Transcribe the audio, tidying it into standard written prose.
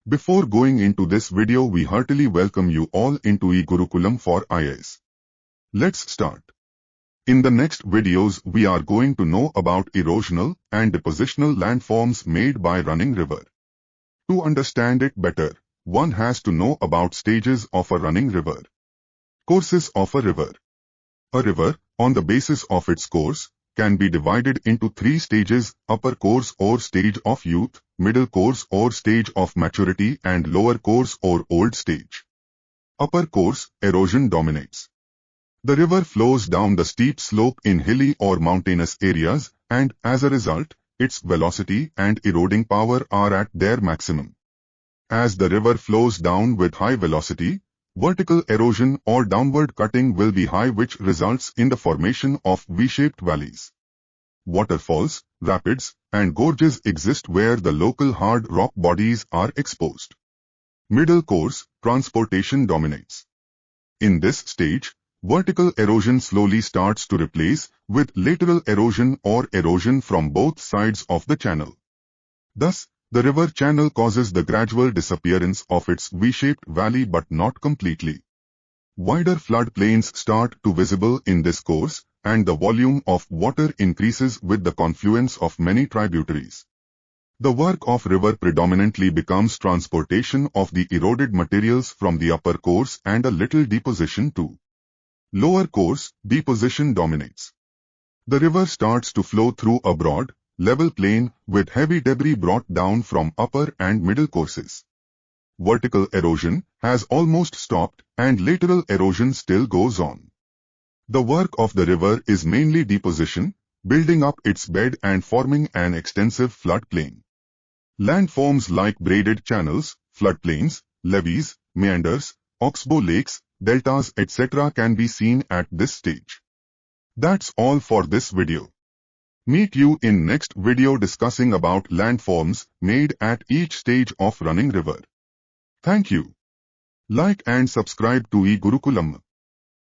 Before going into this video, we heartily welcome you all into e-Gurukulam for IAS. Let's start. In the next videos, we are going to know about erosional and depositional landforms made by running river. To understand it better, one has to know about stages of a running river. Courses of a river. A river, on the basis of its course, can be divided into three stages: upper course or stage of youth, middle course or stage of maturity, and lower course or old stage. Upper course, erosion dominates. The river flows down the steep slope in hilly or mountainous areas, and as a result, its velocity and eroding power are at their maximum. As the river flows down with high velocity, vertical erosion or downward cutting will be high, which results in the formation of V-shaped valleys. Waterfalls, rapids, and gorges exist where the local hard rock bodies are exposed. Middle course, transportation dominates. In this stage, vertical erosion slowly starts to replace with lateral erosion or erosion from both sides of the channel. Thus, the river channel causes the gradual disappearance of its V-shaped valley, but not completely. Wider floodplains start to visible in this course, and the volume of water increases with the confluence of many tributaries. The work of river predominantly becomes transportation of the eroded materials from the upper course and a little deposition too. Lower course, deposition dominates. The river starts to flow through a broad, level plain with heavy debris brought down from upper and middle courses. Vertical erosion has almost stopped and lateral erosion still goes on. The work of the river is mainly deposition, building up its bed and forming an extensive floodplain. Landforms like braided channels, floodplains, levees, meanders, oxbow lakes, deltas, etc. can be seen at this stage. That's all for this video. Meet you in next video discussing about landforms made at each stage of running river. Thank you. Like and subscribe to e-Gurukulam.